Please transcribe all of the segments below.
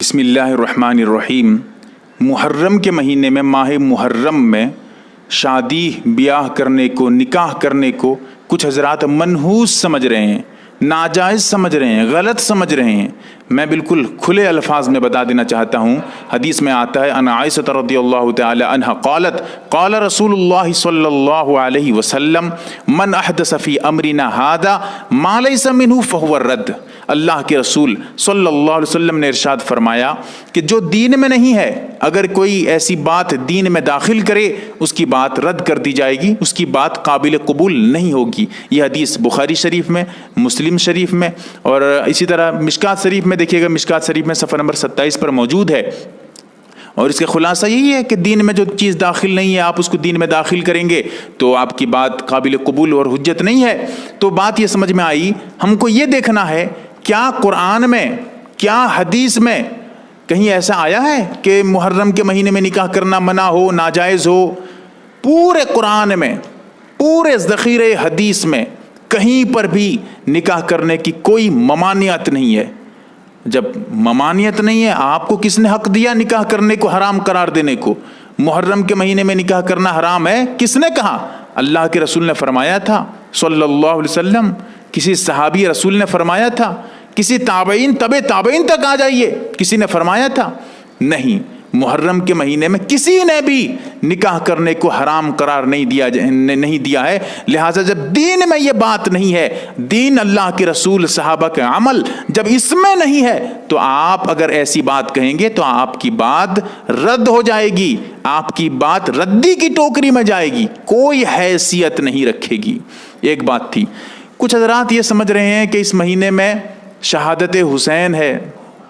بسم اللہ الرحمن الرحیم۔ محرم کے مہینے میں، ماہ محرم میں شادی بیاہ کرنے کو، نکاح کرنے کو کچھ حضرات منحوس سمجھ رہے ہیں، ناجائز سمجھ رہے ہیں، غلط سمجھ رہے ہیں۔ میں بالکل کھلے الفاظ میں بتا دینا چاہتا ہوں، حدیث میں آتا ہے ان عائشہ رضی اللہ تعالی عنہا قالت قال رسول اللہ صلی اللہ علیہ وسلم من احدث فی امرنا ھذا ما لیس منہ فہو الرد۔ اللہ کے رسول صلی اللہ علیہ وسلم نے ارشاد فرمایا کہ جو دین میں نہیں ہے، اگر کوئی ایسی بات دین میں داخل کرے، اس کی بات رد کر دی جائے گی، اس کی بات قابل قبول نہیں ہوگی۔ یہ حدیث بخاری شریف میں، مسلم شریف میں، اور اسی طرح مشکات شریف میں دیکھیے گا، مشکات شریف میں صفحہ نمبر 27 پر موجود ہے۔ اور اس کا خلاصہ یہی ہے کہ دین میں جو چیز داخل نہیں ہے، آپ اس کو دین میں داخل کریں گے تو آپ کی بات قابل قبول اور حجت نہیں ہے۔ تو بات یہ سمجھ میں آئی، ہم کو یہ دیکھنا ہے کیا قرآن میں، کیا حدیث میں کہیں ایسا آیا ہے کہ محرم کے مہینے میں نکاح کرنا منع ہو، ناجائز ہو؟ پورے قرآن میں، پورے ذخیرے حدیث میں کہیں پر بھی نکاح کرنے کی کوئی ممانعت نہیں ہے۔ جب ممانعت نہیں ہے، آپ کو کس نے حق دیا نکاح کرنے کو، حرام قرار دینے کو؟ محرم کے مہینے میں نکاح کرنا حرام ہے، کس نے کہا؟ اللہ کے رسول نے فرمایا تھا صلی اللہ علیہ وسلم، کسی صحابی رسول نے فرمایا تھا، کسی تابعین تابعین تک آ جائیے، کسی نے فرمایا تھا؟ نہیں۔ محرم کے مہینے میں کسی نے بھی نکاح کرنے کو حرام قرار نہیں دیا ہے۔ لہٰذا جب دین میں یہ بات نہیں ہے، دین اللہ کے رسول صحابہ کے عمل جب اس میں نہیں ہے، تو آپ اگر ایسی بات کہیں گے تو آپ کی بات رد ہو جائے گی، آپ کی بات ردی کی ٹوکری میں جائے گی، کوئی حیثیت نہیں رکھے گی۔ ایک بات تھی، کچھ حضرات یہ سمجھ رہے ہیں کہ اس مہینے میں شہادت حسین ہے،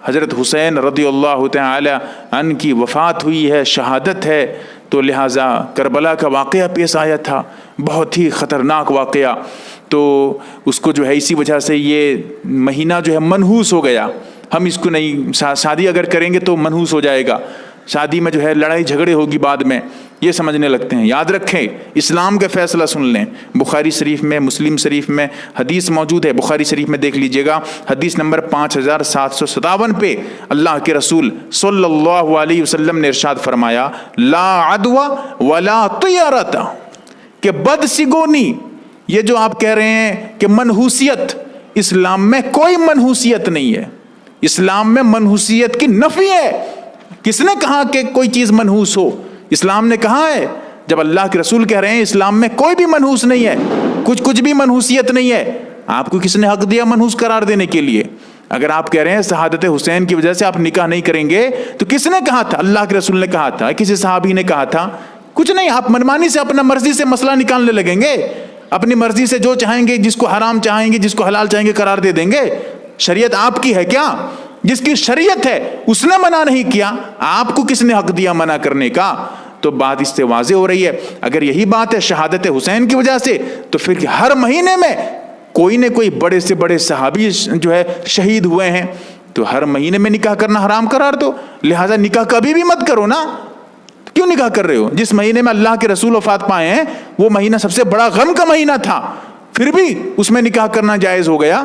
حضرت حسین رضی اللہ تعالی عنہ کی وفات ہوئی ہے، شہادت ہے، تو لہٰذا کربلا کا واقعہ پیش آیا تھا، بہت ہی خطرناک واقعہ، تو اس کو جو ہے اسی وجہ سے یہ مہینہ جو ہے منحوس ہو گیا۔ ہم اس کو نہیں، شادی اگر کریں گے تو منحوس ہو جائے گا، شادی میں جو ہے لڑائی جھگڑے ہوگی بعد میں، یہ سمجھنے لگتے ہیں۔ یاد رکھیں، اسلام کا فیصلہ سن لیں، بخاری شریف میں، مسلم شریف میں حدیث موجود ہے، بخاری شریف میں دیکھ لیجئے گا، حدیث نمبر 5757 پہ اللہ کے رسول صلی اللہ علیہ وسلم نے ارشاد فرمایا لا عدوى ولا طیرۃ، کہ بدسگونی، یہ جو آپ کہہ رہے ہیں کہ منحوسیت، اسلام میں کوئی منحوسیت نہیں ہے، اسلام میں منحوسیت کی نفی ہے۔ کس نے کہا کہ کوئی چیز منحوس ہو؟ اسلام نے کہا ہے، جب اللہ کے رسول کہہ رہے ہیں اسلام میں کوئی بھی منحوس نہیں ہے، کچھ بھی منحوسیت نہیں ہے، آپ کو کس نے حق دیا منحوس قرار دینے کے لیے؟ اگر آپ کہہ رہے ہیں شہادت حسین کی وجہ سے آپ نکاح نہیں کریں گے، تو کس نے کہا تھا؟ اللہ کے رسول نے کہا تھا، کسی صحابی نے کہا تھا؟ کچھ نہیں۔ آپ منمانی سے، اپنا مرضی سے مسئلہ نکالنے لگیں گے، اپنی مرضی سے جو چاہیں گے، جس کو حرام چاہیں گے، جس کو حلال چاہیں گے قرار دے دیں گے۔ شریعت آپ کی ہے کیا؟ جس کی شریعت ہے اس نے منع نہیں کیا، آپ کو کس نے حق دیا منع کرنے کا؟ تو بات اس سے واضح ہو رہی ہے، اگر یہی بات ہے شہادت حسین کی وجہ سے، تو پھر ہر مہینے میں کوئی نہ کوئی بڑے سے بڑے صحابی جو ہے شہید ہوئے ہیں، تو ہر مہینے میں نکاح کرنا حرام قرار دو۔ لہٰذا نکاح کبھی بھی مت کرو نا، کیوں نکاح کر رہے ہو؟ جس مہینے میں اللہ کے رسول وفات پائے ہیں وہ مہینہ سب سے بڑا غم کا مہینہ تھا، پھر بھی اس میں نکاح کرنا جائز ہو گیا،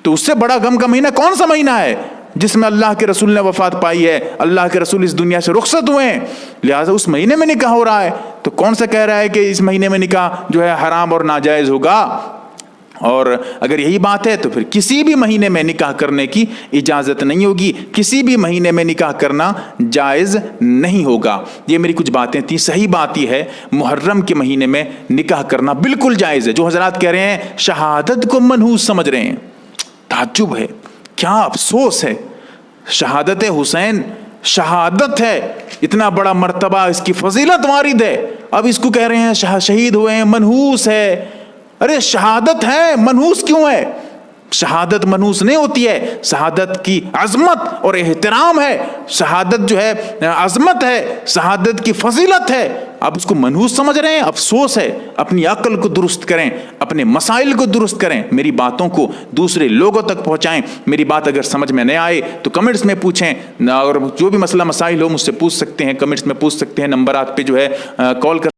تو اس سے بڑا غم کا مہینہ کون سا مہینہ ہے جس میں اللہ کے رسول نے وفات پائی ہے، اللہ کے رسول اس دنیا سے رخصت ہوئے ہیں؟ لہٰذا اس مہینے میں نکاح ہو رہا ہے، تو کون سا کہہ رہا ہے کہ اس مہینے میں نکاح جو ہے حرام اور ناجائز ہوگا؟ اور اگر یہی بات ہے تو پھر کسی بھی مہینے میں نکاح کرنے کی اجازت نہیں ہوگی، کسی بھی مہینے میں نکاح کرنا جائز نہیں ہوگا۔ یہ میری کچھ باتیں تھیں۔ صحیح بات یہ ہے محرم کے مہینے میں نکاح کرنا بالکل جائز ہے۔ جو حضرات کہہ رہے ہیں شہادت کو منحوس سمجھ رہے ہیں، تعجب ہے، کیا افسوس ہے۔ شہادت حسین شہادت ہے، اتنا بڑا مرتبہ، اس کی فضیلت وارد ہے، اب اس کو کہہ رہے ہیں شہید ہوئے ہیں، منحوس ہے۔ ارے شہادت ہے، منحوس کیوں ہے؟ شہادت منحوس نہیں ہوتی ہے، شہادت کی عظمت اور احترام ہے، شہادت جو ہے عظمت ہے، شہادت کی فضیلت ہے، اب اس کو منحوس سمجھ رہے ہیں۔ افسوس ہے، اپنی عقل کو درست کریں، اپنے مسائل کو درست کریں، میری باتوں کو دوسرے لوگوں تک پہنچائیں۔ میری بات اگر سمجھ میں نہیں آئے تو کمنٹس میں پوچھیں، اور جو بھی مسئلہ مسائل ہو مجھ سے پوچھ سکتے ہیں، کمنٹس میں پوچھ سکتے ہیں، نمبرات پہ جو ہے کال کر